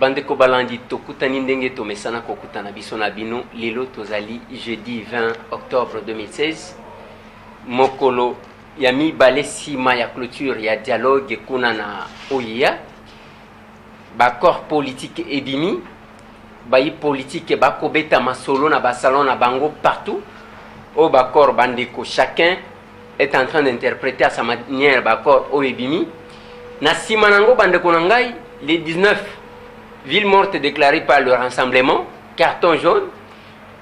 bandeko balandi tokutani ndenge tomesana kokutana biso na bino lelo tozali jeudi 20 octobre 2016 mokolo ya mibale sima ya clôture ya dialogue kuna na OIA corps politique ebimi bayi politique bakobeta masolo na basalon na bango partout au corps bandeko chacun est en train d'interpréter à sa manière corps o ebimi na sima nango bandeko nangai les 19 villes mortes déclarées par le rassemblement, carton jaune,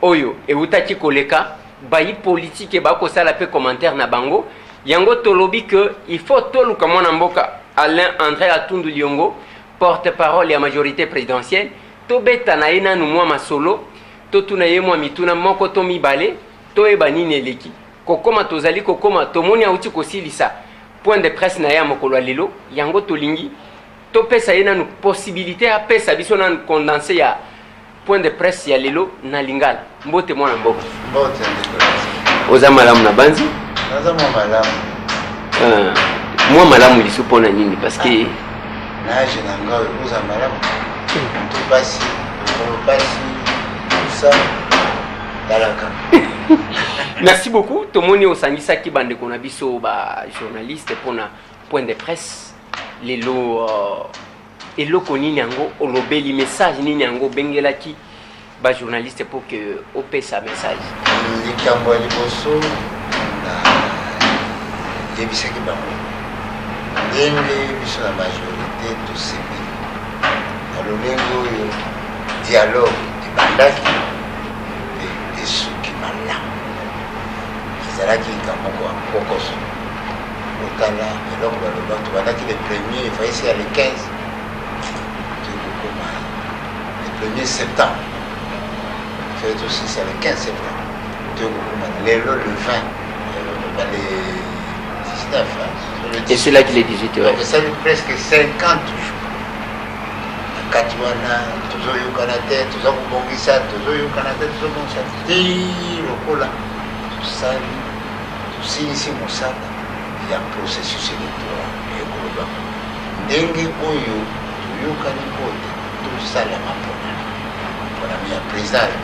Oyo, et Utaki Koleka, bayi politique et bako sala pe commentaire na bango, yango tolobi que il faut tolu comme on amboka Alain André Atundu Liongo, porte-parole de la majorité présidentielle, to beta na ina nu mwa masolo, to tuna ye mwa mituna moko to mibale, to ebani neleki. Kokoma tozali kokoma tomoni auti kosilisa. Point de presse na ya mokolo lelo, yango tolingi to pesa yena nu possibilité a pesa biso na condenser ya point de presse ya lelo na lingala mbote mwana mboka mbote oza malamu na banzi naza malamu moi malamu lisu pona nini parce que na je na ngao oza malamu to basi ça dalaka. Merci beaucoup tomoni osangisa ki bande kona biso ba journaliste pona point de presse lelo eloko nini yango olobeli message nini yango bengelaki ba journaliste pour que opesa message likambo liboso na debisaki bango ndenge biso na majorité tosebi na lolenge oyo dialogue ebandaki mpe esuki malamu ezalaki likambo ya kokoso otala eloko baloba tobandaki le premier efaisi ya le 15 tokokoma le 1er septembre fait aussi c'est le 15 septembre tokokoma lelo le 20 le 19 et c'est là qu'il est 18 donc ça fait presque 50 jours nakati wana tozoyokana te toza kobongisa tozoyokana te tozobongisa te lokola tosali tosilisi mosala ya processus électoral ekoloba ndenge oyo toyokani kote tosalama mpona ya président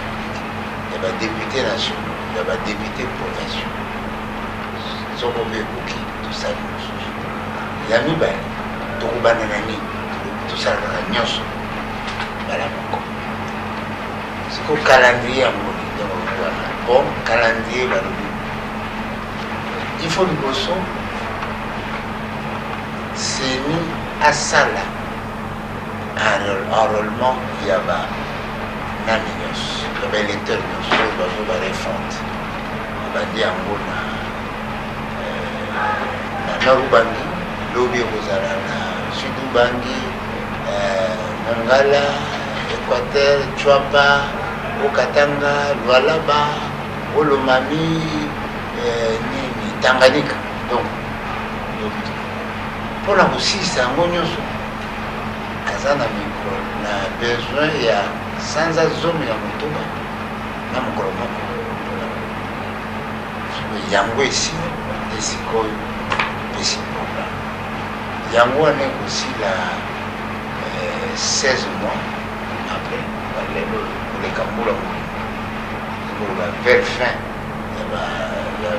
ya badéputé nationaux ya badéputé provinciaux soko mpe ekoki tosali mosusu ya mibale tokobandana nini tosalaka nyonso bala moko siko calendrier yango wana bon calendrier balobi il faut liboso seni asala enrôlement ya banani nyonso ya baélecteur nyonso oyo bazo barefonte bandi yango na nord ubangi lobi ekozala na sud ubangi mongala équateur chwapa okatanga lwalaba olomami nini tanganyika donc mpona kosilisa yango nyonso aza na besoin ya sanza zomi ya motoba na mokolo moko yango esili esikoyo epesi problème yango wana ekosila 16 mois après balelo koleka mbula mokolo vers fin ya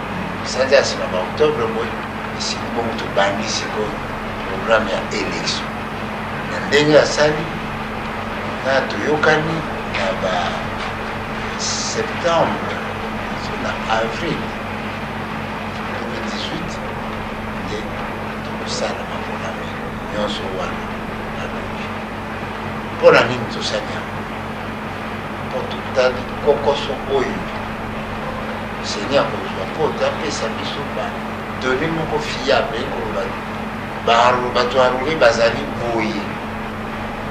sanza ya nsima baoctobre boye esili bongo tobandi sikoyo programme ya élection na ndenge asali na toyokani na ba septembre na avril 2018 nde tokosala mapona nyonso wana na lobi mpona nini tosali yango mpo totali kokoso oyo seigneur akozwa mpo tapesa biso badone moko fiable ekoloba bato aruri bazali boye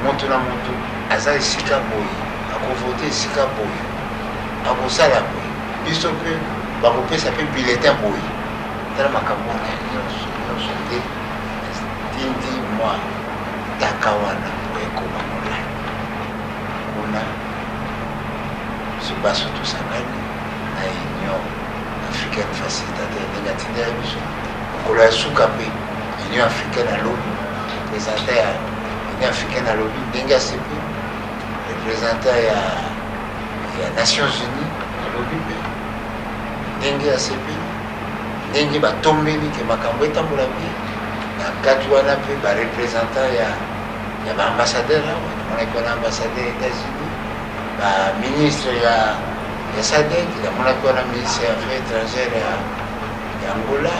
moto na moto aza esika boye akovote esika boye akosala boye biso mpe bakopesa mpe bulletin boye tala makambo wana nyonso nde tindi mwa taka wana po ekoma molai kuna biso baso tosangani na union africaine facilitateur ndenge atindela biso mokolo ya suka mpe union africaine alobi présenté ya union africaine alobi ndenge asepi représentant ya Nations Unies alobi mpe ndenge asepeli ndenge batombeli ke makambo etambola bien na kati wana mpe barepresentant ya baambassadeur awa namonaki wana ambassadeur ya États-Unis baministre ya SADC namonaki wana ministre ya affaires étrangères ya Angola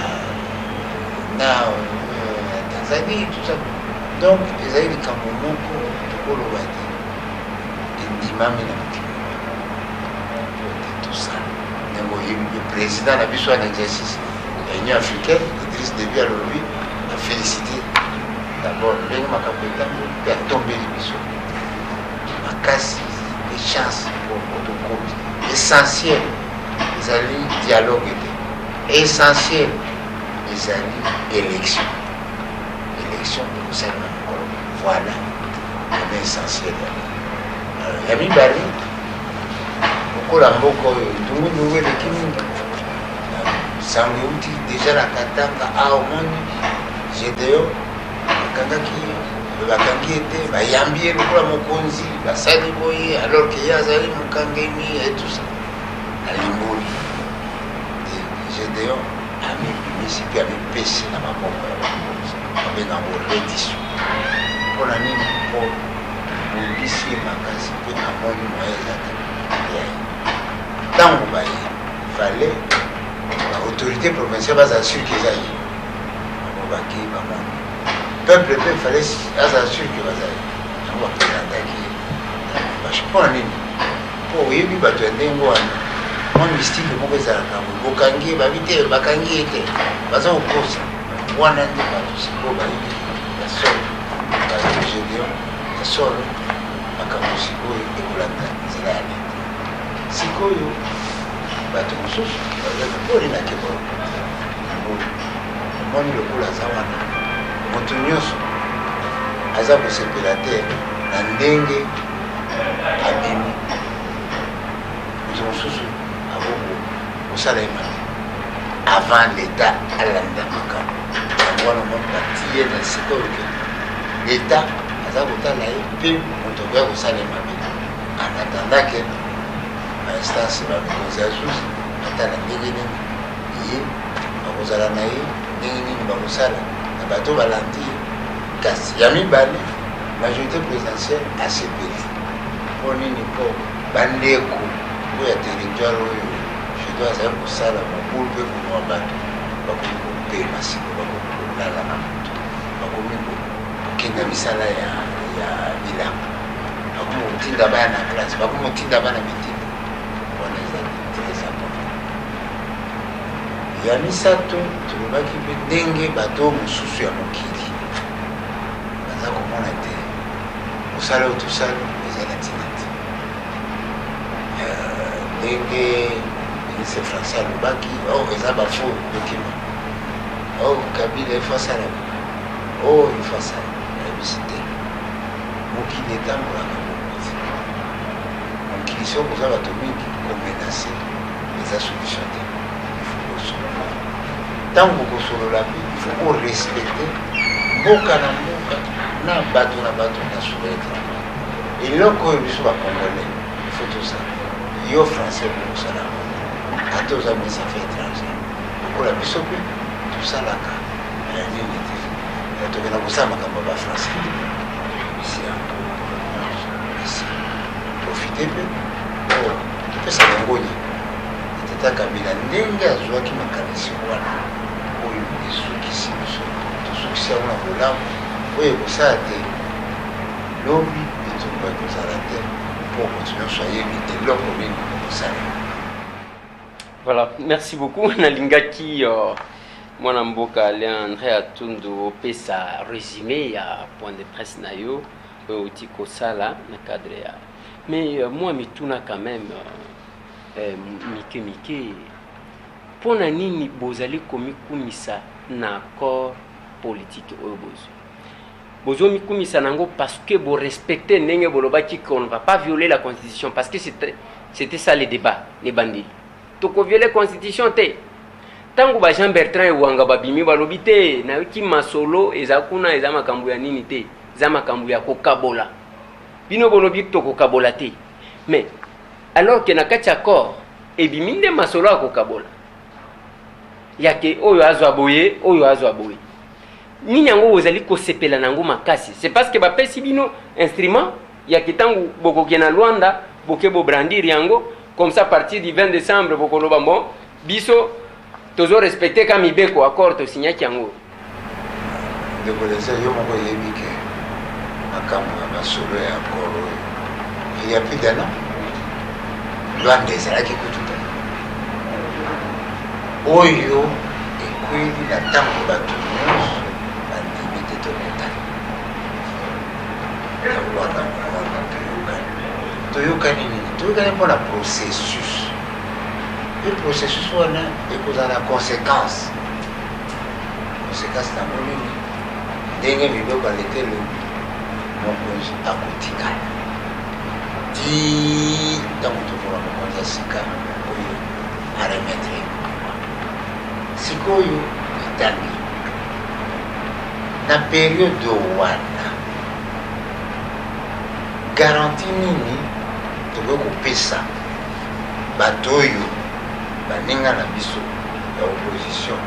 na Tanzanie tout ça donc ezali likambo moko tokoloba te endimami na mokili tout ça ndenge oyebi le président na biso en exercice ya Union africaine Idriss Déby alobi a félicité d'abord ndenge makambo etambo mpe atombeli biso makasi echance otokomi essentiel ezali dialogue ete essentiel ezali élection kosalema mokolo voilà ena essentiel ya mibale lokola mboka oyo ndungu eleki mingi sango euti deja na katanga omoni Gédéon bakangi ete bayambi ye lokola mokonzi basali boye alors ke ye azali mokangemi et tout ça alimboli Gédéon amibimisi mpe amipesi na maboko ya bakonzi abengango reddition mpona nini mpo bongisi ye makasi mpe amoni moye ezata yaye ntango baye fale baautorité provinciale bazala surki eza ye bango baki bamoni peuple mpe fallait azala surki bazali yango baprésentaki ye mpona nini mpo oyebi bato ya ndenge wana mwa mystike moko ezalaka bokangi ye babi te bakangi ye te baza kokosa wana nde bato sikoyo bayebi ya solo bato Gédéon ya solo makambo sikoyo ekolanda nzela ya lete sikoyo bato mosusu bazaka poli na kebolo omoni lokola aza wana moto nyonso aza kosepela te na ndenge abimi moto mosusu aboko kosala ye mabe avant l'état alanda makambo yango wana moni batie na sikoyo ke l'état aza kotala ye mpe moto okoya kosala ye mabe en attendant ke bainstance bakonzi ya susi batala ndenge nini ye bakozala na ye ndenge nini bakosala na bato balandi kasi ya mibale majorité présidentielle asepeli mpo nini mpo bandeko oyo ya territoire oyo jedo azali kosala mobulu mpe komwa bato bakomi kopema siko bakomi kolala na moto bakomi kokenda misala ya bilanga bakomi kotinda bana na classe bakomi kotinda bana mitinda wana ezali très important ya misato tolobaki mpe ndenge bato mosusu ya mokili baza komona te kosala oyo tosala eza na ntina te ndenge ministre français alobaki eza bafaux document Kabila efasala efasala nayebisi te mokili etambolaka mokonzi mokili soki oza bato mingi komenase eza solution te ntango kosolola mpe ifo korespecte mboka na mboka na bato na souletre eloko oyo biso bacongolais ifo tosala yo français okosala ata oza ministre affaires étrangère lokola biso mpe tosalaka nini te tokenda kosala makambo ya bafrançais isi yango profite mpe topesa bangonya tata Kabila ndenge azwaki makanisi wana oyo esukisi biso tosukisi yango na bolamu oyo ekosala te lobi ezokoka kozala te mpo continue nyonso ayebi eloko nini ekosala. Voilà, merci beaucoup. Nalingaki mwana mboka André Atundu opesa résumé ya point de presse na yo outi kosala na cadre ya. Mais moi mituna quand même mike pona nini bozali komikumisa na accord politique oyo bozo mikumisa nango parce que bo respecter ndenge bolobaki qu'on ne va pas violer la constitution parce que c'était ça le débat ne bandili toko violer constitution te tango ba Jean Bertrand Ewanga babimi balobi te na ki masolo eza kuna eza makambo ya nini te eza makambo ya kokabola bino bolobi tokokabola te. Mais alors que na kati accord ebiminde masolo akokabola yake oyo azwa boye oyo azwa boye nini yango ozali kosepela nango makasi. C'est parce que bapesi bino instrument yake tangu bokoke na Luanda boke bo brandir yango comme ça à partir du 20 décembre bokoloba bon biso tozo respecter ka mibeko accord to signa yango. De bolesa yo moko yebike makambo na masolo ya accord il y a plus d'un an Luanda ezalaki kututa oyo ekweli na ntango bato nyonso bandimi te tokutani wana toyokani nini toyokani mpona processus e processus wana ekozala na conséquence nango nini ndenge mibeko aleki elobi mokonzi akotikala ti ntango tokola mokonzi ya sika oyo aremetre sikoyo etangi na periode wana garanti nini tokoki kopesa bato oyo baninga na biso ya opposition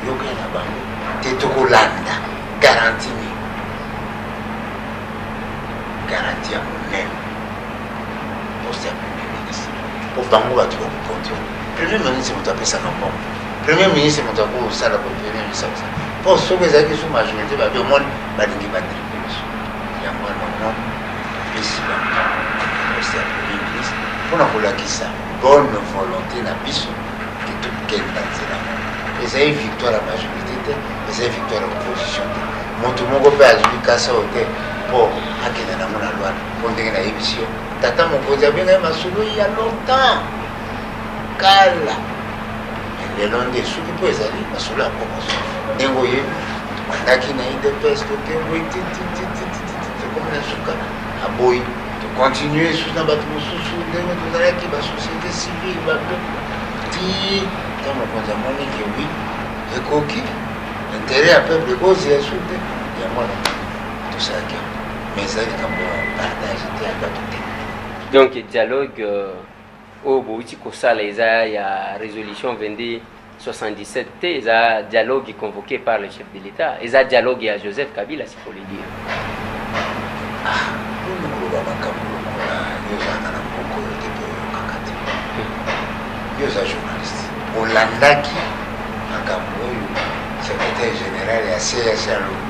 toyokani na bango te tokolanda garanti nini garanti ya monene poste ya premier ministre po bango bato bakokontrole premier ministre moto apesaka mbongo premier ministre moto akosala po premier ministre akosala po soki ezalaki so majorité babi omoni balingi batripe biso yango wana omoni apesi bango poste ya premier ministre mpona kolakisa bonne volonté na biso ke tokenda nzela ezali victoire ya majorité te ezali victoire ya opposition te moto moko mpe azwi kasa oyo te mpo akende nango na lwana mpo ndenge nayebisi yo tata mokonzi abengai masolo ya longtemps kala lelo nde soki mpo ezali masolo ya promotion ndenge oyebi tobandaki na idps tokengoi tokomi na suka aboyi tocontinue susu na bato mosusu ndenge tozalaki basociété civile bape ti ta mokonzi amoniki wi ekoki intérêt ya peuple ekozela su te yango wana tosalaki mais ezali kambo partage te ya bato te. Donc dialogue au bouti kosala eza ya résolution 2277 te eza dialogue convoqué par le chef de l'État eza dialogue ya Joseph Kabila si faut le dire. Koloba makambo lokola yo ozalaka na mboko oyo te mpe oyokaka te yo oza journaliste olandaki makambo oyo secrétaire général ya CES alobi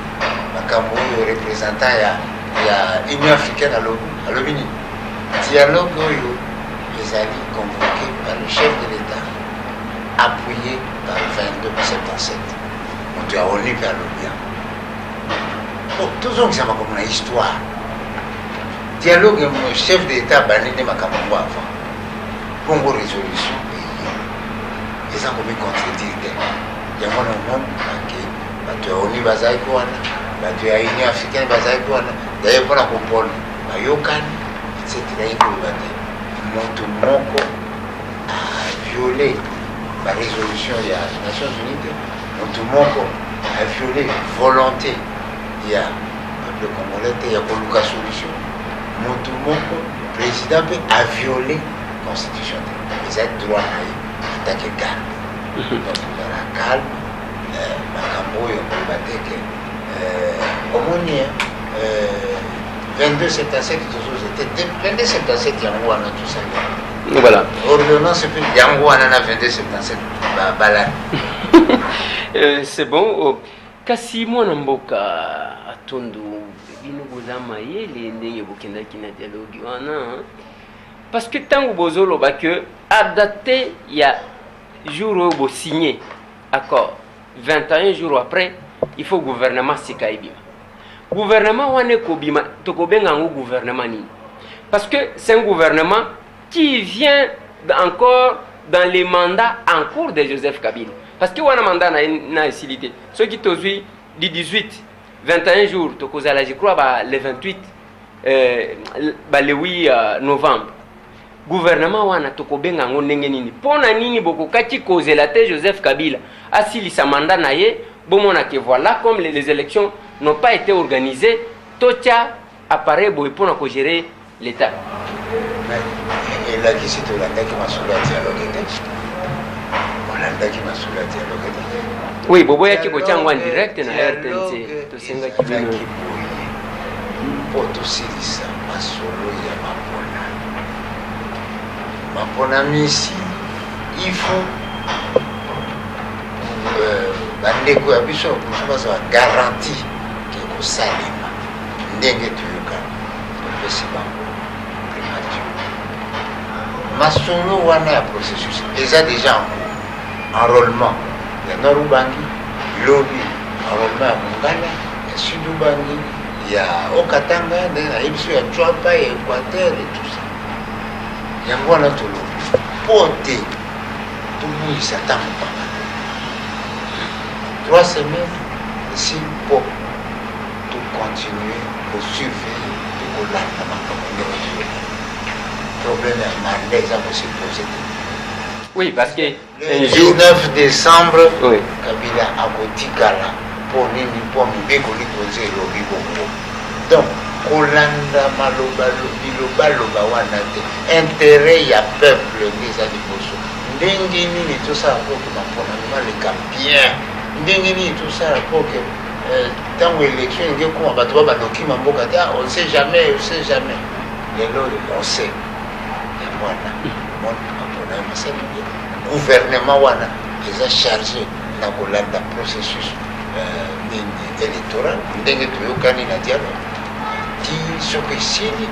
makambo oyo représentant ya Union africaine alobi nini dialogue oyo ezali convoqué par le chef de l'État appuyé par le 2277 moto ya ONU mpe alobi yango tozongisa makambo na histoire dialogue chef de l'État abandi nde makambo yango avant bongo résolution eye eza komi contredire te yango na omoni ake bato ya ONU bazalaki wana bato ya Union africaine bazalaki wana daye mpona kopona bayokani etc koloba te moto moko aviole barésolution ya Nations Unies te moto moko aviole volonté ya peuple congolais te ya koluka solution moto moko président mpe aviole constitution te eza droit na ye atake garde donc ozala calme makambo oyo koloba te ke omoni 2277 tozozete 2277 yango wana tosali voilà ordonnance mpe yango wana na 2277 balani c'est bon kasi mwana mboka atundu bino boza mayele ndenge bokendaki na dialogue wana parce que ntango bozoloba ke adapté ya jour oyo bosigné accord 21 jours après il faut gouvernement sika ebima gouvernement wana ekobima tokobenga yango gouvernement nini parce que c'est un gouvernement qui vient encore dans les mandats en cours de Joseph Kabila parce que wana mandat na esilité ceux qui tozwi du 18 21 jours tokozala je crois le 28 le 8 novembre gouvernement wana tokobenga ngo ndenge nini pona nini bokokaki kozela te Joseph Kabila asilisa mandat na ye bomona que voilà comme les élections n'ont pas été organisées totia appareil boy pour gérer l'État. Et là, qui c'est Hollanda qui m'a soulé à dialogue? Hollanda qui m'a soulé à dialogue? Oui, Bobo yaki kochangwa en direct na RTNC. To senga kibino. Pour tout ça, ma solo ya mapona. Mapona misi, il faut bandeko ya biso kufaza garantie que kosalema ndenge tuyoka pesi bango primature masolo wana ya processus eza déjà enrôlement ya Norubangi lobi enrôlement ya Mongala ya Sud-Ubangi ya Okatanga na biso ya Chwapa ya Équateur et tout ça yango wana tolobi pote tobungisa ntango 3 semaines ici pour tout continuer, pour surveiller, pour que le problème est malaise à se poser. Oui, parce que le 19 décembre, oui. Kabila a Kotikala pour Nini, pour Mibekoli poser le Bibo. Donc, Kolanda Maloba, Loba, Wanate, intérêt, il y a peuple, les animaux. Ndengini, tout ça, pour que ma les bien. Ndengini tout ça pour que dans l'élection il y a quoi bah toi bah document mboka on sait jamais les lois on sait et voilà mon gouvernement wana les a chargé na kolanda processus électoral ndenge tuyokani na dialogue qui sokesini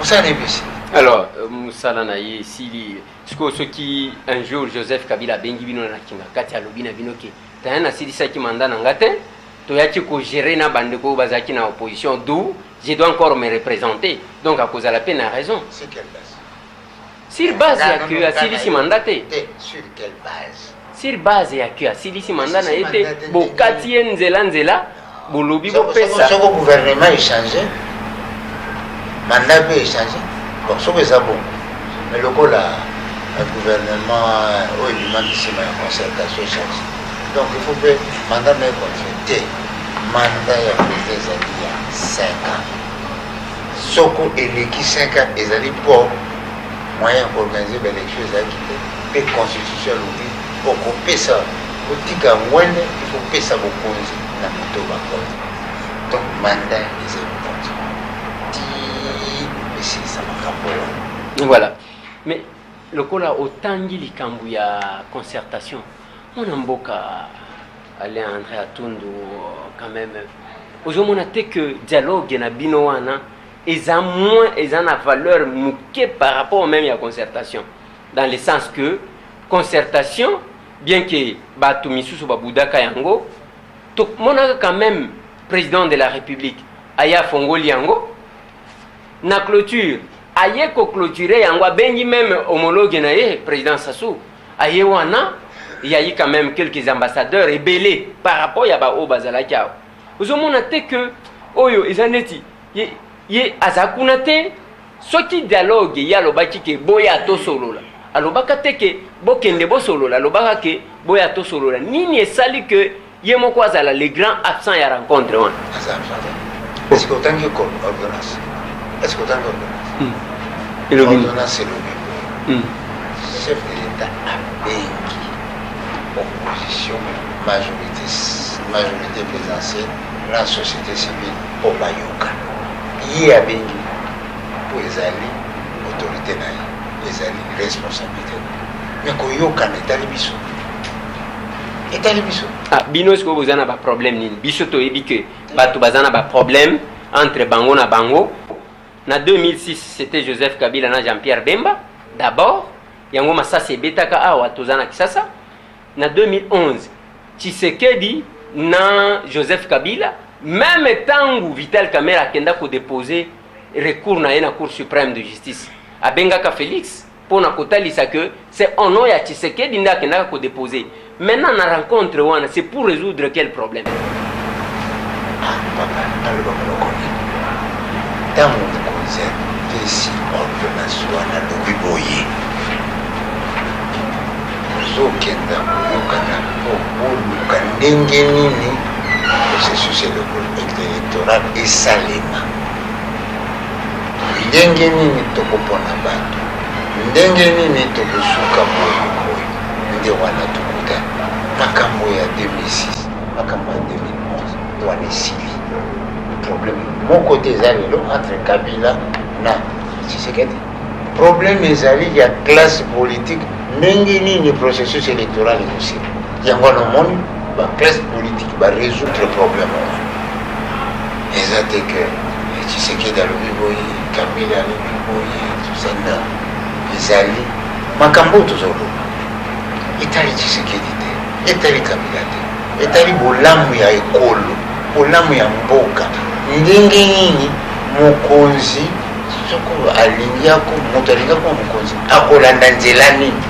on s'en est ici. Alors, Moussala Naye, si ce qui un jour Joseph Kabila bengi bino na kinga kati alobina bino ke tana silisa ki manda na ngate to yaki ko gérer na bandeko bazaki na opposition d'où je dois encore me représenter. Donc à cause de la peine a raison. Sur quelle base? Sur base ya que silisi mandate. Sur quelle base? Sur base ya que silisi manda na été bokati nzela bolobi bo pesa. Ce gouvernement est changé. Mandat peut changer. Bon, ça c'est bon. Mais le coup là, le gouvernement, il demande ici ma concertation change. Donc il faut que le mandat me consulté. Mandat il y a président il y a 5 ans. Soko éléki 5 ans, ils allaient pour moyen pour organiser l'élection, ils allaient payer constitution l'outil pour couper ça. Pour dire qu'à moins il faut payer ça beaucoup dans le moto. Donc mandat ils allaient continuer. Voilà. Mais le cola autant il y a concertation. On a mboka aller entrer à Tundu quand même. Aujourd'hui on a dit que dialogue na bino wana eza moins eza na valeur muke par rapport même à la concertation. Dans le sens que concertation bien que batu misusu babudaka yango to mona quand même président de la République aya fongoli yango na clôture aye ko clôturer yango bengi même homologue na ye président Sassou aye wana il y a eu quand même quelques ambassadeurs ébélés par rapport ya ba o bazalaka ozomona te que oyo ezaneti ye azakuna te soki dialogue ya lobaki ke boya to solola alobaka te ke bokende bo solola alobaka ke boya to solola nini esali que ye moko azala les grands absents ya rencontre wana est-ce que autant que ordonnance. Est-ce que tu as l'ordonnance? C'est le chef de l'État a béni opposition, majorité présidentielle, la société civile, au Bayoka. Il y a béni pour les alliés, autorité, les alliés, responsabilité. Mais quand il y a ah, bino est-ce que vous avez un problème ni biso to ebi que bato bazana ba problème entre bango na bango. Na 2006 c'était Joseph Kabila na Jean-Pierre Bemba d'abord yango masasi betaka awa tozana kisasa. Na 2011 Tshisekedi na Joseph Kabila même tangu Vital Kamerhe kenda ko déposer recours na la Cour suprême de justice abengaka Félix pour na kotalisa que c'est en nom ya Tshisekedi nda kenda ko déposer. Maintenant la rencontre wana c'est pour résoudre quel problème? Dans mon concert, ici, ordonnance wana lobi boye. Zokenda kuyokana po ndenge nini processus électoral esalema ndenge nini tokopona bato ndenge nini tokosuka moyo nde wana tokuta makambo ya 2006 makambo ya 2011 wana esili problème moko te eza lelo entre Kabila na Tshisekedi problème ezali ya classe politique ndenge nini processus électoral ekosili yango wana omoni classe politique résoudre problème eza te ke Tshisekedi alobi boye Kabila alobi boye tozana ezali makambo tozoloba etali Tshisekedi te etali Kabila te etali bolamu ya ekolo bolamu ya mboka ndenge nini mokonzi soko alingi ako moto alingi ako mokonzi akolanda nzela nini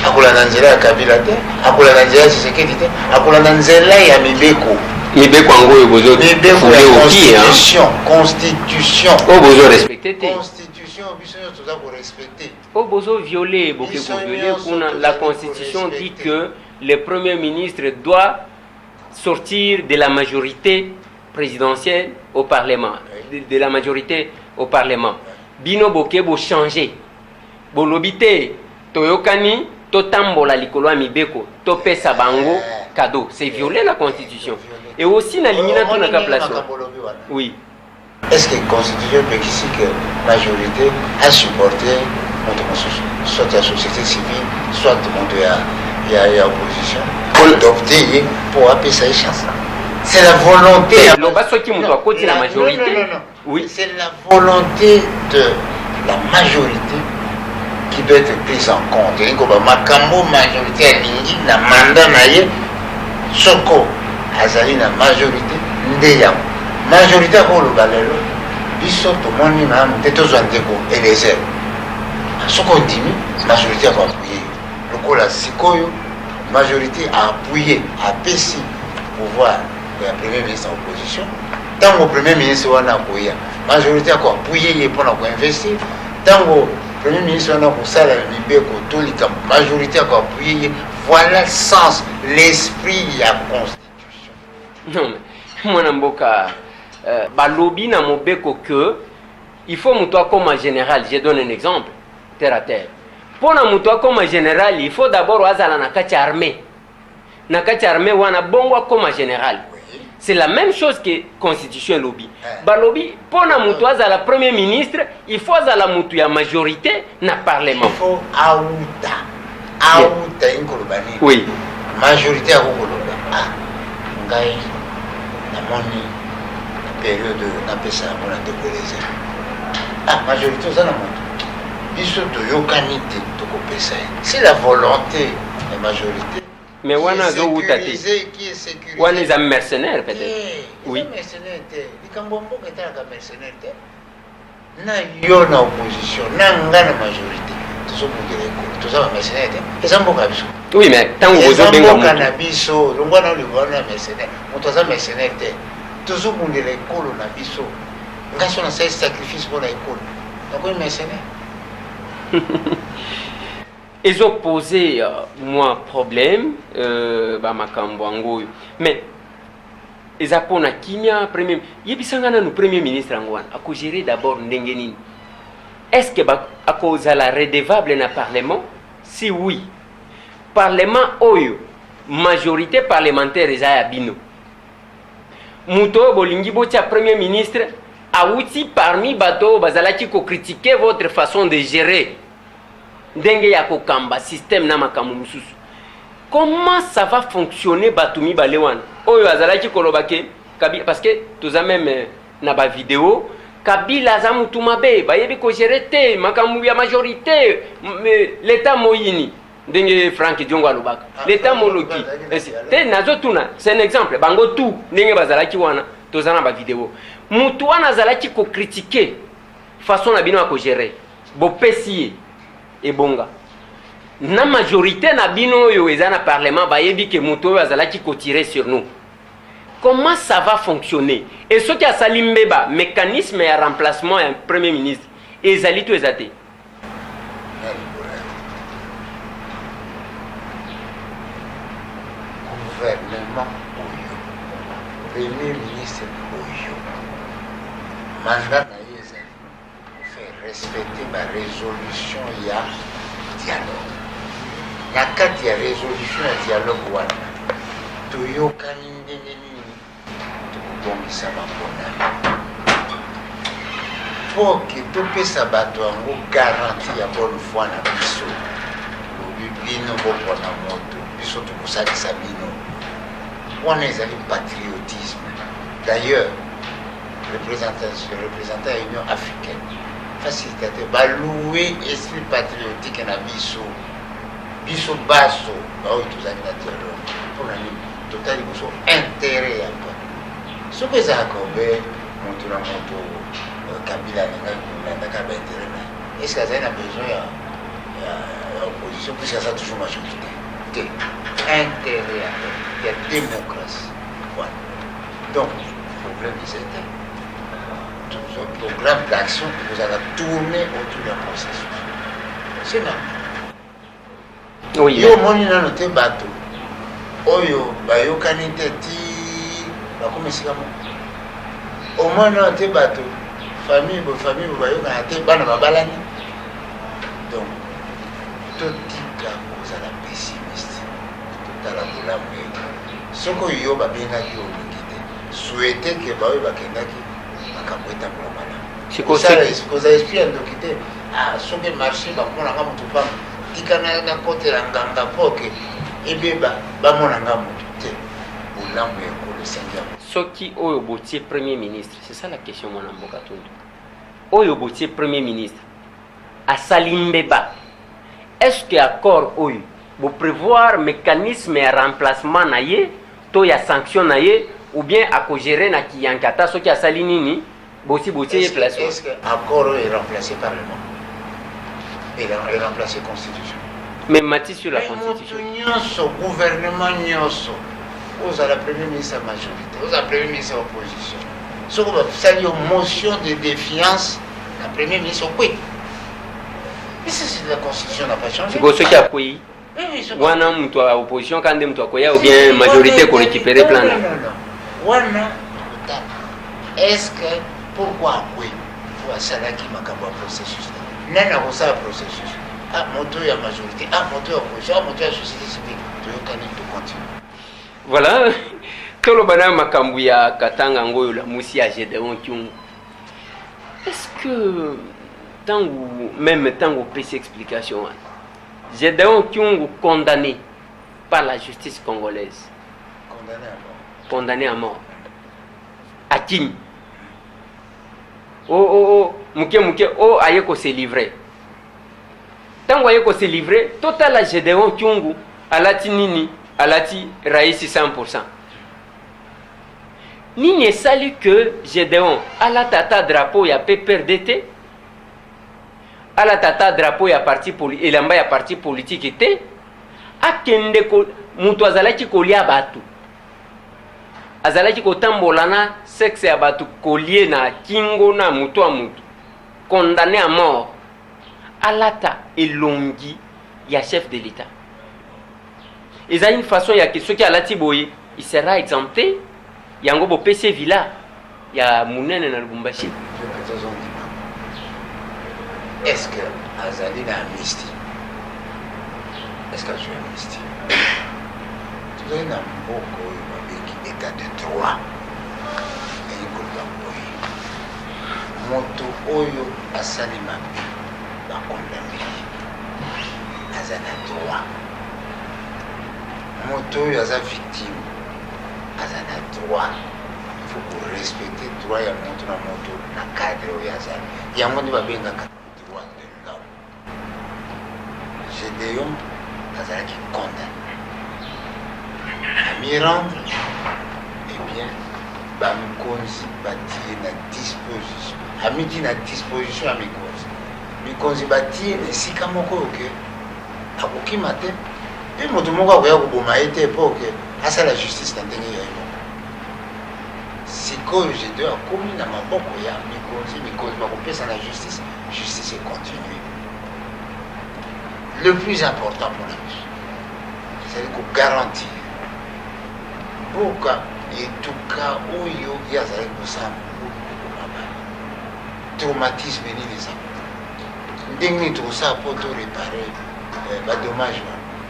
akolanda nzela ya Kabila te akolanda nzela ya Tshisekedi te akolanda nzela ya mibeko yango oyo constitution bozo respecte te constitution biso nyonso toza korespecte bozo violer boke violer kuna la constitution dit que le premier ministre doit sortir de la majorité présidentielle au parlement de la majorité au parlement bino boke bo changer bolobi te toyokani totambola likolo ya mibeko topesa bango cadeau c'est violer la constitution et aussi na limina tout na place oui est-ce que la constitution peut ici que la majorité a supporté soit la société civile soit la opposition adopter pour appeler ça chance c'est la volonté la majorité oui c'est la volonté de la majorité qui doit être prise en compte. Et comme makambo majorité alingi na mandat na ye soko azali na majorité ndeya majorité ko lo balelo biso to moni na mteto zandeko eleze soko ndimi majorité va appuyer lokola sikoyo majorité a appuyé a pesi pouvoir ya premier ministre en opposition tango premier ministre wana koya majorité a appuyé ye pour na ko investir tango premier ministre wana kosala mibeko to likambo majorité ako appuye voilà le sens l'esprit ya constitution non mais mwana mboka balobi na mobeko que il faut muto comme général je donne un exemple terre à terre pona muto comme général il faut d'abord azala na kati armée wana bongo comme général c'est la même chose que constitution lobby balobi pona mutu azala premier ministre il faut azala mutu ya majorité na parlement il faut auta inkolobani oui majorité ya kokoloba ngai namoni période napesa yango na décolésé majorité oza na moto biso toyokani te tokopesa ye c'est la volonté ya majorité mais wana zo wutate wana za mercenaire peut-être oui mercenaire te likambo mboka etalaka mercenaire te na yo na opposition na nga na majorité tozobundela ekolo toza ba mercenaire te eza mboka ya biso oui mais tango bozobenga mboka na biso longwa na olivana na mercenaire moto aza mercenaire te tozobundela ekolo na biso nga so nasali sacrifice mpona ekolo nakoyi mercenaire ils ont posé moi problème makambo yango mais eza pona kimia premier yebisanga na premier ministre yango wana akogérer d'abord ndenge nini est-ce que akozala redevable na parlement si oui parlement oyo majorité parlementaire eza ya bino muto bolingi botia premier ministre awuti parmi bato bazalaki ko critiquer votre façon de gérer ndenge ya kokamba système na makambo mususu comment ça va fonctionner batumi balewan oyo azalaki kolobake Kabila parce que toza même na ba vidéo Kabila aza mutu mabe bayebi ko gérer te makambo ya majorité l'état moyini ndenge Frank Diongo alobaka l'état moloki te nazotuna c'est un exemple bango tout ndenge bazalaki wana toza na ba vidéo mutu wana azalaki ko critiquer façon na bino ya ko gérer bopesi ebonga na majorité na bino yo eza na parlement bayebi ke mutu oyo azalaki ko tirer sur nous comment ça va fonctionner et ce qui a sali mbeba mécanisme ya remplacement ya premier ministre ezali to ezate gouvernement oyo premier ministre oyo mandat na ye ezali faire respecter barésolution ya dialogue. Na kati ya résolution ya dialogue wana toyokani ndenge nini tokobongisa mapona mpo ke topesa bato yango garanti ya bonne foi na biso lobi bino bopona moto biso tokosalisa bino wana ezali patriotisme. D'ailleurs représentant ya union africaine facilitateur baloué esprit patriotique na biso biso baso baoyo tozali na dialogue mpona nini totali biso intérêt ya bato soki ezalaka obe moto na moto kabila alandaka baintérêt na ye est ce que azali na besoin ya opposition puisque aza toujours majorité te intérêt ya démocratie. Voilà. Donc problème de c'était tout ce programme d'action vous allez tourner autour d'un processus. C'est normal. Oui. Yo moni nano te bato oyo bayokani te ti bakomesika mo omoi nano te bato famille bayokana te bana babalani. Donc totika kozala pessimiste totala bolamu yetu soki oyo babengaki olingi te souhaite ke baoyo bakendaki makambo etambola malamu koza esprit ya ndoki te soki marché bamonanga moto pamba tika nakotela nganga mpo ke ebeba bamonanga moto te bolamu ekolo esengi yango. Soki oyo botie premier ministre, c'est ça la question mwana mboka tundu. Oyo botie premier ministre asali mbeba, est-ce que accord oyo bo prévoir mécanisme ya remplacement na ye to ya sanction na ye ou bien akogérer na kiyankata soki asali nini bosi botie place. Est-ce que accord est remplacé par le monde et remplacé constitution? Mais mati sur la constitution. Nyonso gouvernement nyonso oza la premier ministre à majorité, oza premier ministre à opposition. Soki basali yo motion de défiance la premier ministre okwe. Mais ça c'est la constitution n'a pas changé. C'est ce qui a pris. Wana mtu wa opposition kande mtu akoya ou bien majorité ko récupérer plan. Non. Wana est-ce que pourquoi oui pour salaki makambo processus nana ko sa processus moto ya majorité moto ya opposition moto ya société civile toyokani to continue. Voilà. Tolobana makambo ya Katanga ngoyo la musi ya Gédéon Kyungu. Est-ce que même tant que PC explication Gédéon Kyungu condamné par la justice congolaise. Condamné à mort. À qui? Ayeko se livrer. Tant ayeko se livrer, total la Gédéon Kyungu alati nini, alati raisi 100%. Nini salut que Gédéon ala tata drapeau ya PPRDT, ala tata drapeau ya parti politique, elamba ya parti politique était akende ko mutu azalaki kolia batu. Azalaki kotambolana sexe ya batu kolie na kingo na mutu a mutu. Condamné à mort. Alata elongi ya chef de l'État. Il y a une façon il y a que ceux qui alati boye, il sera exempté. Yango bo PC Villa, il y a Mounene na Lubumbashi. Est-ce que Azali na amnistie? Est-ce que tu as amnistie? Tu as une amboko qui état de droit. Et il moto oyo asali mabe ba condamné. Azana droit. Moto oyo aza victime. Azana droit. Il faut respecter le droit ya moto na moto na cadre oyo azali. Yango ndi babengaka droit de l'homme. Gédéon azalaki condamné. À m'y rendre, eh bien, bamikonzi batie na disposition. Amiti na disposition à mikonzi batie esika moko oke akokima te pe moto moko akoya koboma ye te po oke asala justice na ndenge ya yo sikoyo Gédéon akomi na maboko ya mikonzi bakopesa na justice est continuée. Le plus important pour la vie, c'est de garantir pour que etuka oyo yazali kosala traumatisme nini eza ndenge nini tokosala mpo to réparer badommage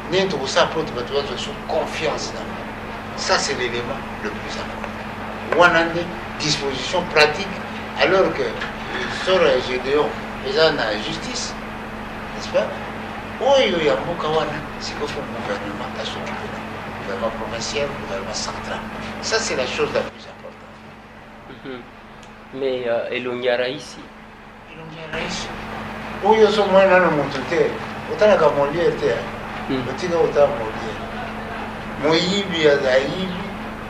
ndenge tokosala mpo to bato bazwa so confiance na ça c'est l'élément le plus important wana nde disposition pratique alors que sort ya gédéon eza na justice n'est-ce pas oyo ya mboka wana sikofo gouvernement asoccupe na gouvernement provincial gouvernement central ça c'est la chose la plus importante. Mais elongi ya raisi oyo so mwana nano moto te otalaka moliere te otika otala moliere moyibi ayibi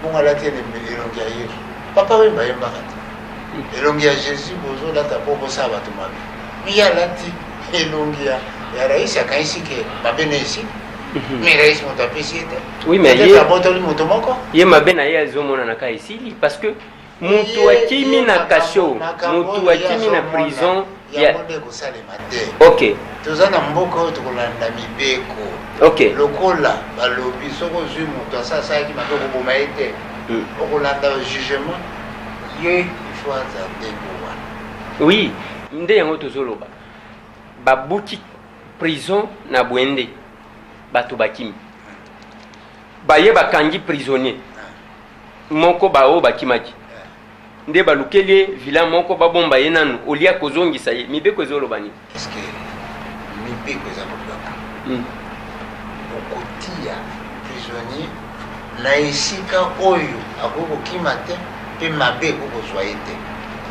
bongo alati elongi ya yesu papa wemba yembaka te elongi ya jésus bozolata mpo bosala bato mabe mi alati elongi ya raisi akaisi ke mabe na esi mais raisi moto apesi ye te oui mais abotoli moto moko ye mabe na ye azomonanaka esili parce que mutu akimi na kasho mutu akimi na prison yango nde kosalema te ok toza na mboka oyo tokolanda mibeko ok lokola balobi soki ozwi moto asalaki mabe okoboma ye te okolanda jugement ye ifo aza ndeko wana oui nde yango tozoloba babuki prison na bwende bato bakimi baye bakangi prisonnier moko bao bakimaki nde balukeli vila moko babomba ye nanu olia kozongisa ye mibeko ezoloba nini est-ce que mibeko eza kolaka okotia prisonnier na esika oyo akoki kokima te mpe mabe ekokozwa ye te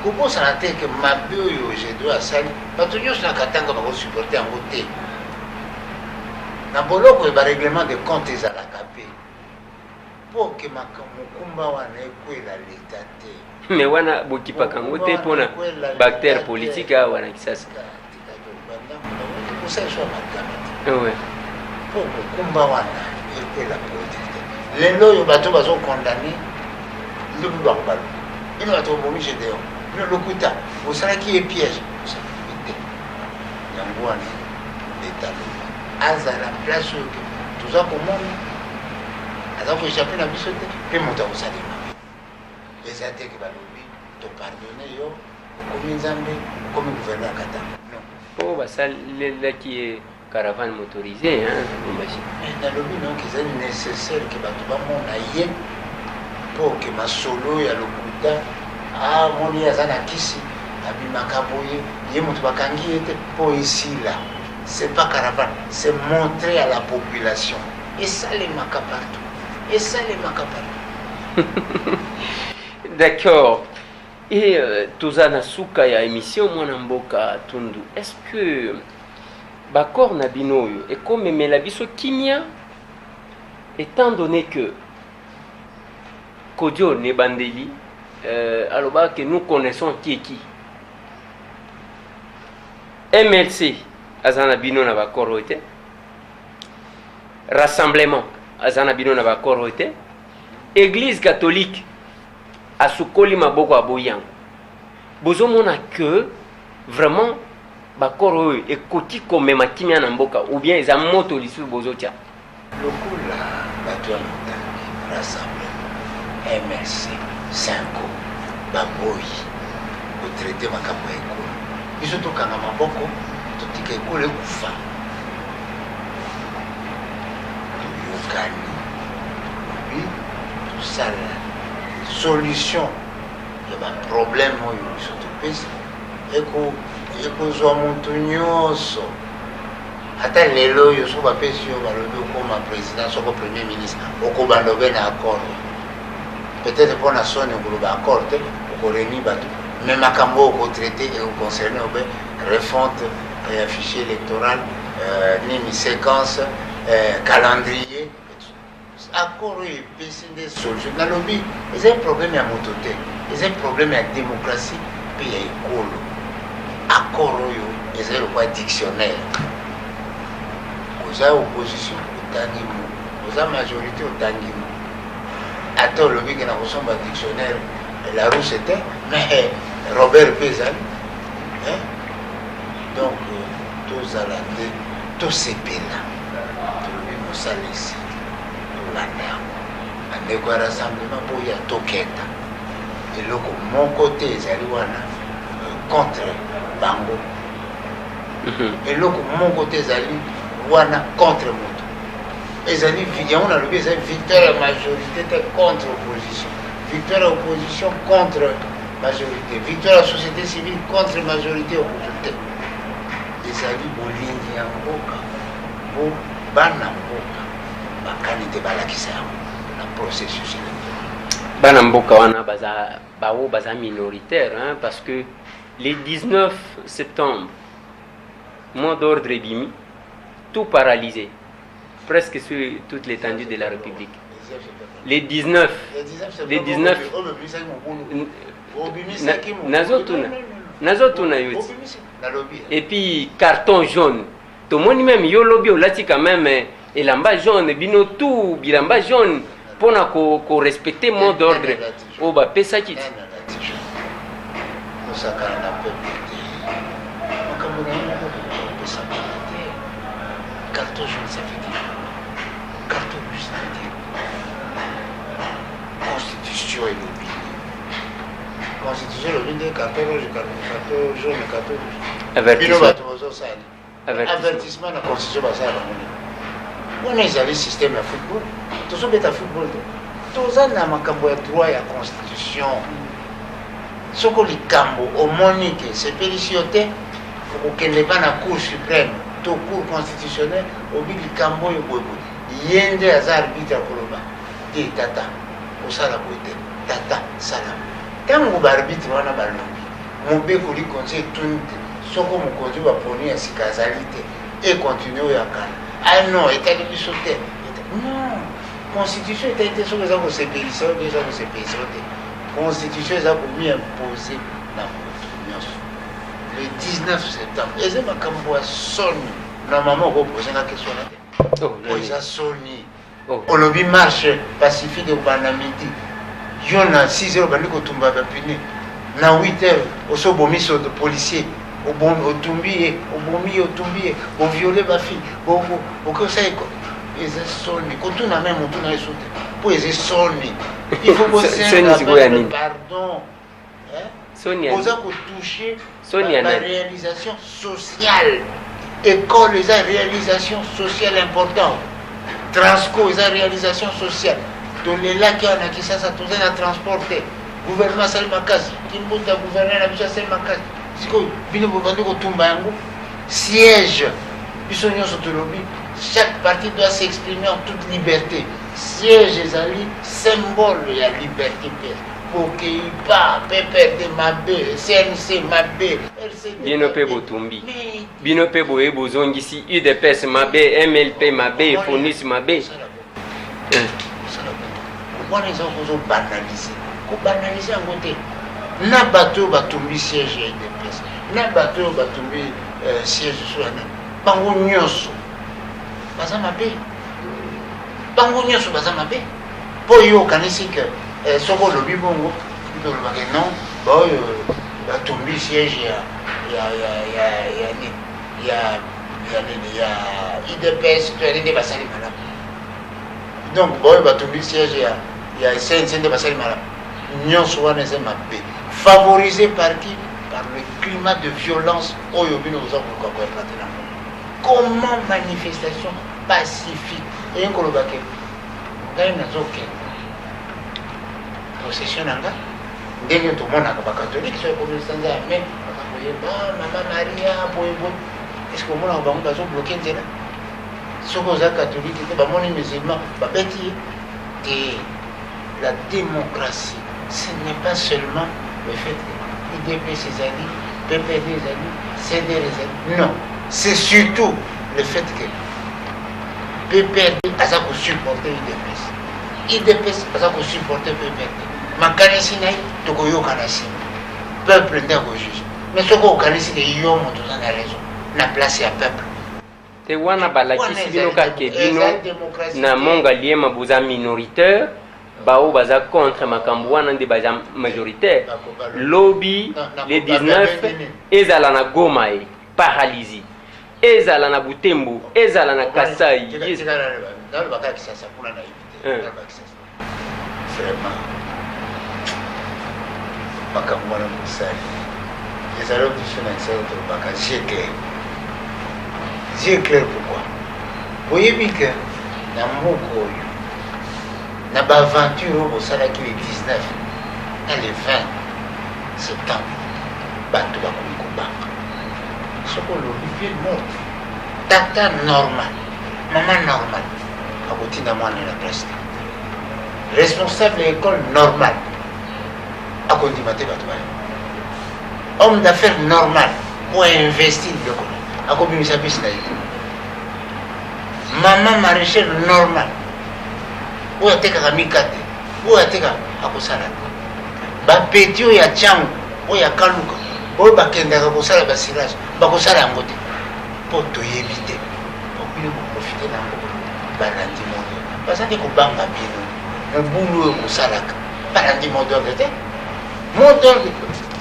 kokosana te ke mabe oyo jedo asali bato nyonso na katanga bakosupporte yango te na boloko bareglement de compte ezalaka mpe mpo ke mokumba wana ekwela leta te me wana bokipaka yango te mpona bacteur politique awa na kisasa mpo mokumba wana ekwela politique te lelo oyo bato bazokondane ndobi bakobalo bino bato bobomi gédéon bino lokuta osalaki ye piège osalaki te yango wana leta lobi azala place oyo toza komona aza koéchappe na biso te mpe moto akosalema eza te ke balobi topardone yo okomi nzambe okomi gouverneur kata non mpo basalelaki ye caravane motorisé nalobi donc ezali nécessaire ke bato bamona ye mpo ke masolo ya lokuta amoni ye aza na kisi abimaka boye ye moto bakangi ye te mpo esila c'est pas caravane c'est montrer à la population esalemaka partout esalemaka partout. D'accord. Et toza na suka ya émission mwana mboka tundu. Est-ce que bakor na binoyo et comme memela biso kimia étant donné que Kodio ne bandeli aloba que nous connaissons qui est qui. MLC azana bino na bakor oite. Rassemblement azana bino na bakor oite. Église catholique asukoli maboko aboyango bozomona que vraiment bakoro oyo ekoti komema kimia na mboka ou bien eza moto lisusu bozotia lokola bato ya motangi rassemblement MRC 5 baboyi kotraite makambo ya ekolo biso tokanga maboko totika ekolo ekufa toyokani obi tosala solution ya baproblème oyo biso topesi ekozwa moto nyonso ata lelo oyo so bapesi yo balobi okoma président soko premier ministre okobanda obe na accord peut-être mpona soni okoloba accord te okoreni bato me makambo okotraite ekoconcerne obe refonte ya fichier électoral nini séquence calendrier accord oyo epesi nde solution nalobi eza problème ya moto te eza problème ya démocratie mpe ya ekolo accord oyo eza lokwa dictionnaire oza opposition otangi mo oza majorité otangi mo ata olobi ke na kosomba dictionnaire la rousse te mais Robert mpe ezali donc tozala te tosepela tolobi mosalisi bandeko ya rassemblement boya tokenda eloko moko te ezali wana contre bango eloko moko te ezali wana contre moto ezali yango nalobi ezali victoire ya majorité te contre opposition, victoire ya opposition contre majorité, victoire ya société civile contre majorité opposition. Ezali bolingi ya mboka bo bana mboka bakani te balakisa yango na processus électoral. Bana mboka wana baza minoritaire, hein, parce que les 19 septembre mot d'ordre ebimi, tout paralysé presque sur toute l'étendue de la République. Les 19 nazotuna yote. Et puis carton jaune, tout le monde même yo lobby olati quand même elamba jaune bino tout bilamba jaune pour ko respecter mot d'ordre o ba pesa kiti carton jaune ça fait dire carton rouge ça fait dire constitution et lobby. Constitution et lobby carton rouge, carton jaune, carton rouge. Avertissement na constitution basala bango. On ezali système ya football. Tozobeta football. Toza na makambo ya droit ya constitution. Soko likambo omoni ke sepelisi yo te okokende pa na cour suprême to cour constitutionnelle obi likambo oyo boyeboye ye nde aza arbitre ya koloba te tata osala boye te tata sala ntango baarbitre wana balobi mobekoli conseil etuni te soko mokonzi baponi ya sika azali te econtinue oyo akala ah non etali biso te non constitution etali te soko eza kosepelisa oyo eza kosepelisa te constitution eza komi impose na moto nyonso le 19 septembre eza makambo ya soni na mama okoposenga question na te eza soni olobi marche pacifique okobanda midi yo na 6 heures obandi kotumba bapine na 8 heures osobomi soto policier otumbi ye obomi ye otumbi ye oviole bafille okosala eza soni kotuna me motu na yesu te mpo eza soni il faut kosenga pardon oza kotouche baréalisation sociale école eza réalisation sociale importante transco eza réalisation sociale tolelaki wana kisasa toza na transport te gouvernement asali makasi kimbuta gouverneur na biso asali makasi sikoyo bino bobandi kotumba yango siège biso nyonso tolobi chaque parti doit s'exprimer en toute liberté siège ezali symbole ya liberté pokei pa PPRD mabe CNC mabe bino mpe botumbi bino mpe boye bozongisi UDPS mabe MLP mabe FONUS mabe wana eza kozobanalize kobanalize yango te na bato oyo batumbi siège ya UDPS na bato oyo batumbi siège so wana bango nyonso baza mabe bango nyonso baza mabe mpo yo okanisi ke soko olobi bongo tolobake non baoyo batumbi siège ya UDPS toyali nde basali malamu donc baoyo batumbi siège ya CNC nde basali malamu nyonso wana eza mabe favorisé par qui? Par le climat de violence oyo bino oza koluka koeplate nango. Comment manifestation pacifique eyengi kolobake ngai nazokende procession na nga ndenge tomonaka bakatholike soki komisa nzambe bakakoyeba mama maria boyeboye eske omonaka bango bazobloke nzela soki oza katholike te bamoni musulman babeti ye te. La démocratie ce n'est pas seulement le fait que IDPS ezali PPD ezali CDR ezali non, c'est surtout le fait que PPRD aza kosupporte IDPS aza kosupporte PPRD makanisi na ye tokoyokana nsima peuple nde akojuge mais soki okanisi ke yo moto oza na raison na place ya peuple te wana balakisi bino kake bino na monga liema boza minoritaire bao baza contre makambo wana nde baza majoritaire lobby les 19 ezala na Goma e paralysie ezala na Butembo ezala na Kasai vraiment makambo wana mosali ezali biso na esala tolobaka zie clair pourquoi boyebi ke na mboka oyo na baaventure oyo bosalaki le 19 na le 20 septembre bato bakomi kobanga soko olobi vie morte tata normal mama normal akotinda mwana na presque responsable ya école normal akondima te bato bayo homme d'affaires normal po investir biloko akobimisa bisi na ye mama maraîchère normal oyo atekaka mikate oyo ateka akosala bapeti oyo ya ntiango oyo ya kaluka oyo bakendaka kosala basirage bakosala yango te mpo toyebi te obili koprofite na yango balandi moderne bazali kobanga bino mobulu oyo kosalaka balandi moderne te moderne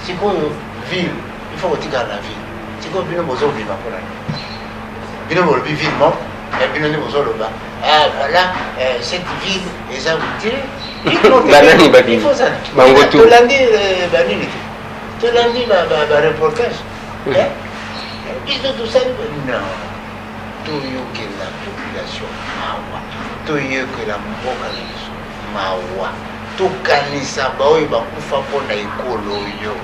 sikoyo ville il faut kotikala na ville sikoyo bino bozobima mpona bino bolobi ville moko mais bino nde bozoloba voilà cette ville eza utile banani babimi bango tu tolandi banini te tolandi bareportage biso tosali non toyokela population mawa toyokela mboka na biso mawa tokanisa baoyo bakufa mpona ekolo oyo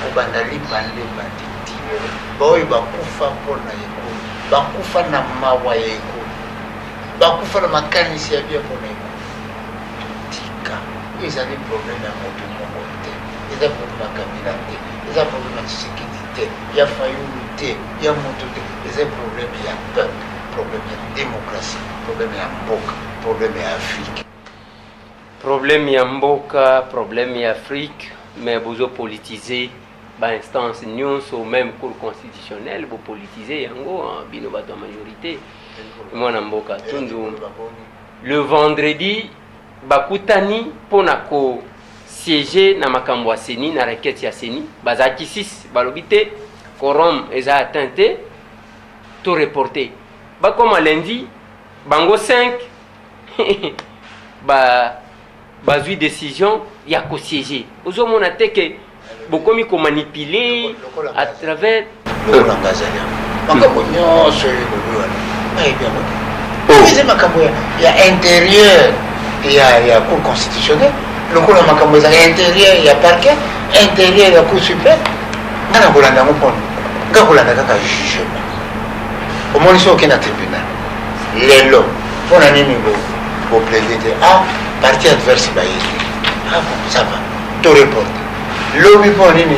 kobanda libande batiti baoyo bakufa mpona ekolo bakufa na mawa ya ekolo bakufa na makanisi ya bia mpona ekolo totika ezali probleme ya moto moko te eza probleme ya kabila te eza probleme ya tshisekedi te ya fayulu te ya moto te eza probleme ya peuple probleme ya démocratie probleme ya mboka probleme ya afrique problème ya mboka problème ya Afrique mais bozo politiser ba instance nyonso même cour constitutionnelle bo politiser yango bino bato ya majorité mwana mboka tundu le vendredi bakutani pona ko siéger na makambo ya seni na requête ya seni bazaki 6 balobi te quorum eza atteint te to reporté bakoma lundi bango 5 bazwi décision ya kosiéger ozomona te ke bokomi komanipuler à travers makambo nyonso eza makambo ya intérieur ya cour constitutionnelle lokola makambo ezaka intérieur ya parquet intérieur ya cour suprême nga na kolanda yango mpona nga kolanda kaka jugement omoni so okenda tribunal lelo mpona nini boplaide te partie adverse bayete bon ça va to reporte lobi mpo nini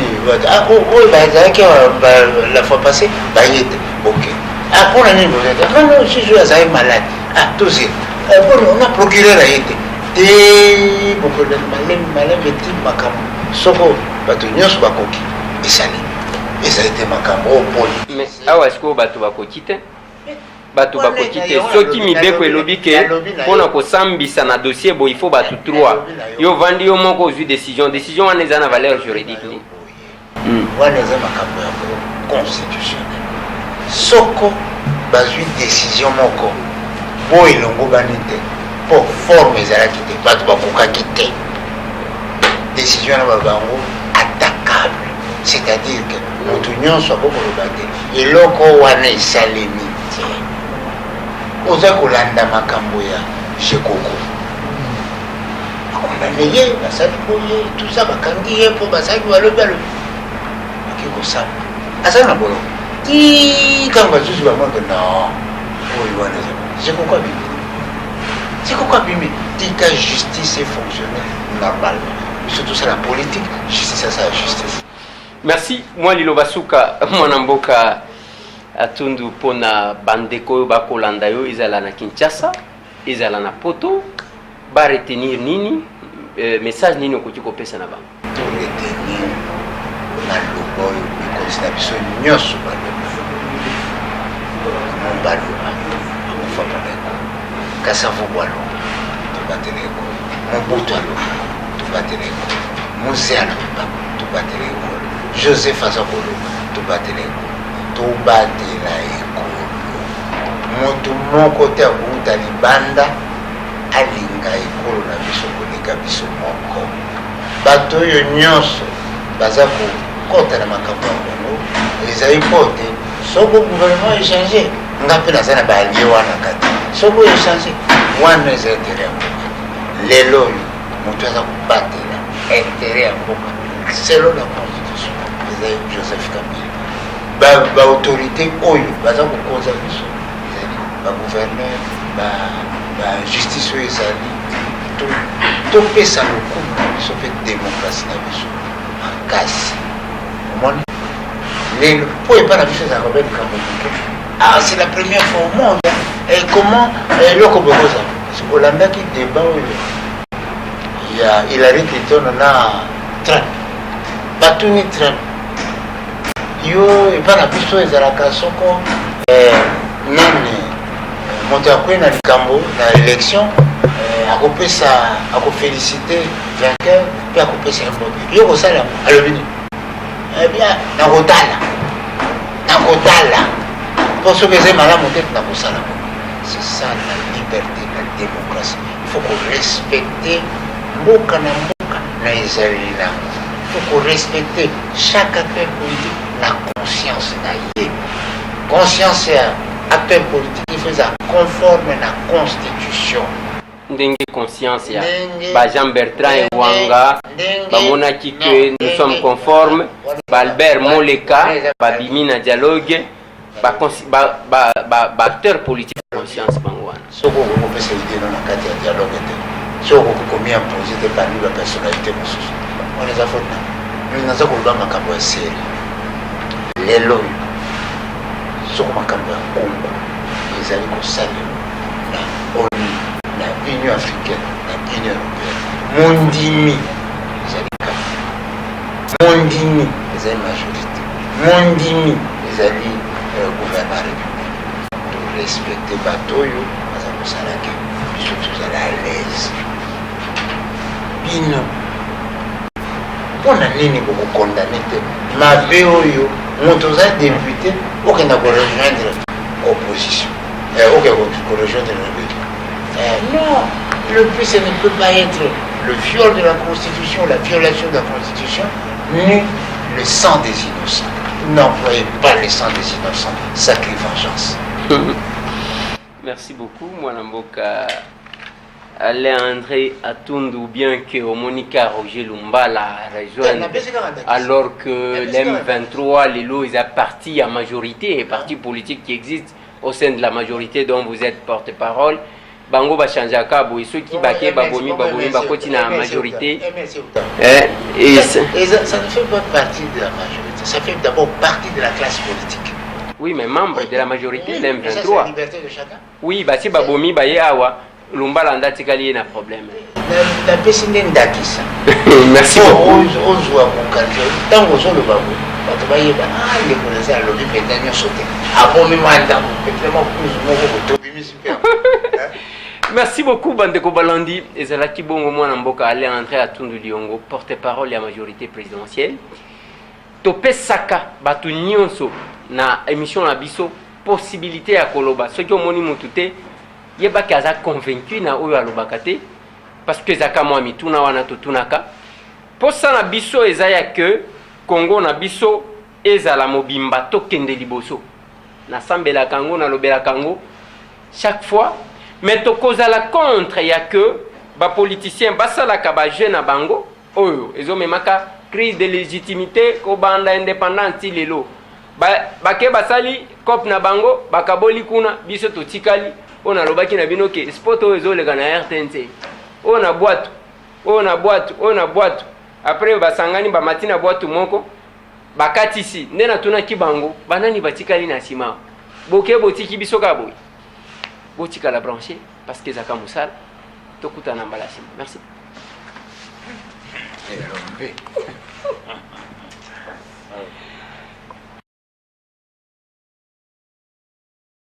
oyo bazalaki la fois passée bayete ok mpona nini bozete non juge oyo azalaki malade tozi mpona ona procureur ayete te malembe ti makambo soko bato nyonso bakoki esali ezali te makambo oyo poli mais awa sikoyo bato bakoki te bato bakoki te soki mibeko elobi ke mpona kosambisa na dossier boye il faut bato 3 yo vandi yo moko ozwi décision wana eza na valeur juridique te wana eza makambo ya constitutionnel soko bazwi décision moko bo elongo bani te mpo forme ezalaki te bato bakokaki te décision wana babango attaquable c'est-à-dire que moto nyonso akokoloba te eloko wana esalemi te oza kolanda makambo ya jekoko akondane ye basali boye tout ça bakangi ye mpo basali balobi aki kosala aza na boloko tikanga basusu bamoke non oyo wana jekoko abimi jekoko abimi tika justice efonctionne normalement biso tosala politique justice asala justice. Merci moi liloba suka mwana mboka atundu pona bandeko oyo bakolanda yo ezala na Kinshasa ezala na Poto ba retenir nini message nini okoki kopesa na bango to retenir na lobo oyo ekosina biso nyonso baloba akufa paleko kasavu bwaloba tobateleko mobutu aloba tobateleko moze aloba tobateleko Joseph aza koloba tobateleko tobatela ekolo moto moko te akuta libanda alinga ekolo na biso koleka esika biso moko bato oyo nyonso baza kokota na makambo ya bango ezali mpo te soko gouvernement échange nga mpe naza na baalie wana kati soko oyo échange wana eza intere ya mboka lelo oyo moto aza kobatela intere ya mboka selon la constitution ezali Joseph Kabila baautorité oyo baza kokonza biso ezali bagouverneur bajustice oyo ezali topesa lokumu na biso mpe démocratie na biso makasi omoni lelo mpo epa na biso ezalaka mpe likambo moke c'est la première fois au monde et comment eloko bokoza olandaki débat oyo ya Hillary Clinton na Trump batuni Trump yo epa na biso ezalaka soko nini moto akwei na likambo na élection akofélicité vainqueur mpe akopesa ya mbote yo kosala alobi nini ebia nakotala mpo soki eza malamu te nakosala c'est ça la liberté la démocratie il faut korespecte mboka na ezali nango il faut korespecte chaque acteur politique na conscience na ye conscience ya acteur politique il faut eza conforme na constitution ndenge conscience ya ba Jean Bertrand et Wanga bamonaki que nous sommes conformes ba Albert Moleka babimi na dialogue ba acteur politique conscience bangwana soko kopesa idée na kati ya dialogue te soko kokomi imposé te parmi ba personnalité mosusu on les a fait nous naza koloba makambo ya seri lelo soko makambo ya Congo ezali kosalela na ONU na Union africaine na Union européenne mondimi ezali kaka mondimi ezali majorité mondimi ezali gouvernement république to respecte bato oyo baza kosalaki biso tozala à l'aise bino mpona nini bokokondane te mabe oyo moto oza député okenda korejoindre opposition korejoindre le pays non, le but ce ne peut pas être le viol de la Constitution, la violation de la Constitution, ni le sang des innocents. N'employez pas le sang des innocents, sacrée vengeance. Merci beaucoup, Mwanamboka Alain André Atundu, bien que Monica Roger Lumbala rejoigne, alors que l'M23, les lots, ils sont partis à majorité, partis politiques qui existent au sein de la majorité dont vous êtes porte-parole. Bango va changer à cabo et ceux qui baquaient babomi bakoti na majorité et ça ne fait pas partie de la majorité, ça fait d'abord partie de la classe politique. Oui, mais membre de la majorité de l'M23. C'est la liberté de chacun. Oui, bah si babomi baye awa Lumbala ndati kali na problème. La pesine ndakisa. Merci beaucoup. Ozwa mokanzo tango zo le babo. Bato baye ba les connaisseurs à l'objet pétanio sauté. Abomi manda vraiment plus moko botobi super. Merci beaucoup, Bandeko Balandi. Et c'est là qui bon au moins en boca aller entrer à Tundu Liongo, porte-parole de la majorité présidentielle. Topé Saka, Batu Nyonso, na émission la biso, possibilité à Koloba. Ceux qui ont moni motute, yeba kaza convaincu na oyo alobakate, parce que Zaka Mwami, tuna wana tunaka. Pour ça, na biso ezaya que Congo na biso ezala mobimba tokende liboso. Na sambela kango, na lobela kango, chaque fois. Mais tokozala contre ya que ba politicien basalaka ba jeune na bango oyo ezomemaka crise de légitimité ko banda indépendance lelo ba ke basali cop na bango bakaboli kuna biso totikali ona lobaki na binoke sport oyo ezolega na RTNC ona boîte après basangani ba matina boîte moko bakatisi ndena tuna kibango banani batikali na sima boke botiki biso kaboy Botika la brancher parce que Zaka Moussal, Tokuta Nambalassim. Merci.